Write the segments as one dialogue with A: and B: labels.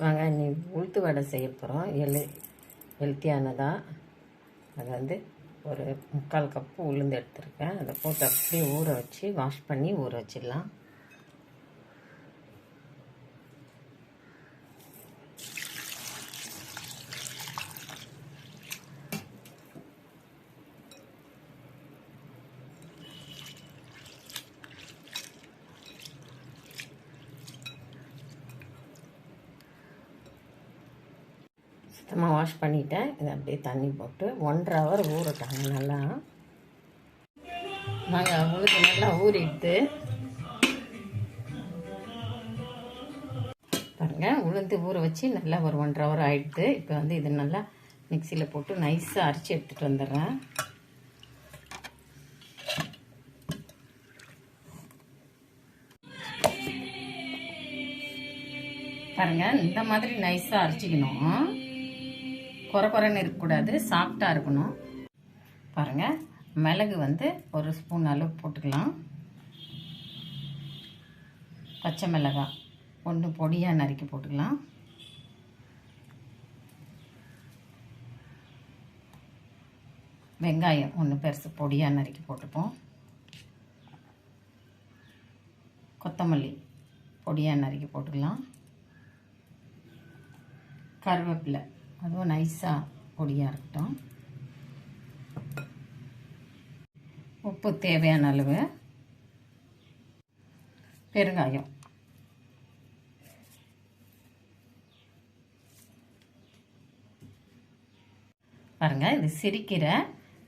A: வாங்க நீ உளுத்து வடை செய்ய போகிறோம். ஹெல்த்தியானதாக. அது வந்து ஒரு 3/4 கப்பு உளுந்து எடுத்துருக்கேன். அதை போட்டு அப்படியே ஊற வச்சு வாஷ் பண்ணி ஊற வச்சிடலாம். சுத்தமாக வாஷ் பண்ணிவிட்டேன். இதை அப்படியே தண்ணி போட்டு 1.5 ஹவர் ஊறட்டாங்க நல்லா. நாங்கள் உளுந்து நல்லா ஊறிட்டு பாருங்கள், உளுந்து ஊற வச்சு நல்லா ஒரு 1.5 ஹவர் ஆகிடுது. இப்போ வந்து இது நல்லா மிக்சியில் போட்டு நைஸாக அரைச்சி எடுத்துகிட்டு வந்துடுறேன். பாருங்கள், இந்த மாதிரி நைஸாக அரைச்சிக்கணும். குறைன்னு இருக்கக்கூடாது, சாஃப்டாக இருக்கணும். பாருங்கள், மிளகு வந்து 1 ஸ்பூன் அளவு போட்டுக்கலாம். பச்சை மிளகாய் 1 பொடியாக நறுக்கி போட்டுக்கலாம். வெங்காயம் 1 பெருசு பொடியாக நறுக்கி போட்டுப்போம். கொத்தமல்லி பொடியாக நறுக்கி போட்டுக்கலாம். கருவேப்பிலை அதுவும் நைஸாக பொடியாக இருக்கட்டும். உப்பு தேவையான அளவு. பெருங்காயம். பாருங்கள், இது சிரிக்கீரை.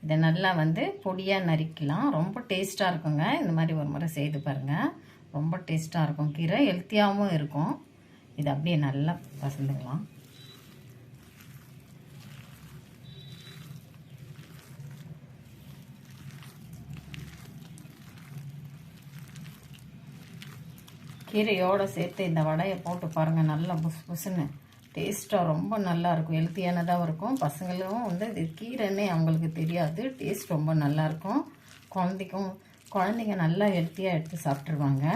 A: இதை நல்லா வந்து பொடியாக நறுக்கலாம். ரொம்ப டேஸ்ட்டாக இருக்குங்க. இந்த மாதிரி ஒரு முறை செய்து பாருங்கள். ரொம்ப டேஸ்ட்டாக இருக்கும். கீரை ஹெல்த்தியாகவும் இருக்கும். இது அப்படியே நல்லா பசந்துக்கலாம். கீரையோடு சேர்த்து இந்த வடையை போட்டு பாருங்கள். நல்லா புசுன்னு டேஸ்ட்டாக ரொம்ப நல்லாயிருக்கும். ஹெல்த்தியானதாகவும் இருக்கும். பசங்களும் வந்து இது கீரைன்னே அவங்களுக்கு தெரியாது. டேஸ்ட் ரொம்ப நல்லாயிருக்கும். குழந்தைங்க நல்லா ஹெல்த்தியாக எடுத்து சாப்பிட்ருவாங்க.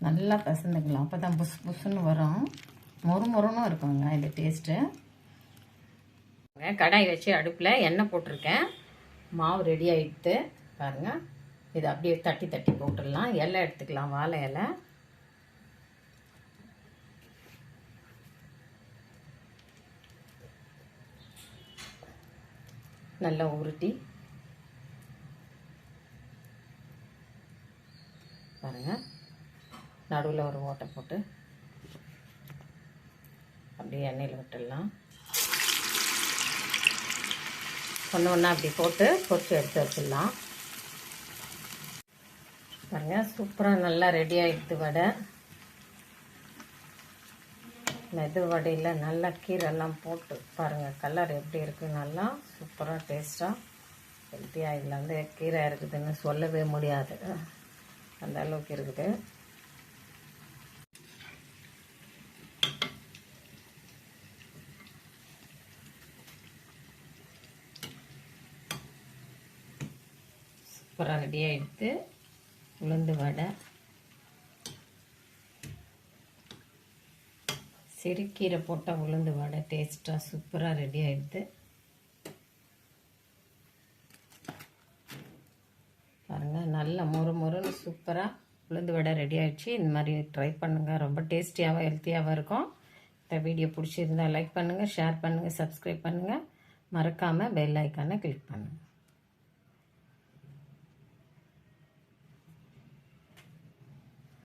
A: நல்லா பசந்துக்கலாம். அப்போ தான் புசுன்னு வரும். மொறுன்னு இருக்குங்க இந்த டேஸ்ட்டு. கடாய் வச்சு அடுப்பில் எண்ணெய் போட்டிருக்கேன். மாவு ரெடி ஆகிட்டு பாருங்கள். இதை அப்படியே தட்டி போட்டுடலாம். இலை எடுத்துக்கலாம், வாழை இலை. நல்லா உருட்டி பாருங்கள். நடுவில் ஒரு ஓட்டை போட்டு அப்படியே எண்ணெயில் விட்டுடலாம். ஒன்று அப்படி போட்டு பொரிச்சு எடுத்து வச்சிடலாம். பாருங்கள், சூப்பராக நல்லா ரெடி ஆகிடுது வடை. மெது வடையில் நல்லா கீரைலாம் போட்டு பாருங்கள். கலர் எப்படி இருக்குது, நல்லா சூப்பராக டேஸ்ட்டாக ஹெல்த்தியாக. இதில் வந்து கீரை இருக்குதுன்னு சொல்லவே முடியாது, அந்த அளவுக்கு இருக்குது. சூப்பராக ரெடி ஆகிடுது உளுந்து வடை. சிறுக்கீரை போட்டால் உளுந்து வடை டேஸ்ட்டாக சூப்பராக ரெடி ஆகிடுது. பாருங்கள், நல்லா மொறுன்னு சூப்பராக உளுந்து வடை ரெடி ஆகிடுச்சு. இந்த மாதிரி ட்ரை பண்ணுங்கள். ரொம்ப டேஸ்டியாகவும் ஹெல்த்தியாகவும் இருக்கும். இந்த வீடியோ பிடிச்சிருந்தால் லைக் பண்ணுங்கள், ஷேர் பண்ணுங்கள், சப்ஸ்கிரைப் பண்ணுங்கள். மறக்காமல் பெல் ஐக்கானை கிளிக் பண்ணுங்கள்.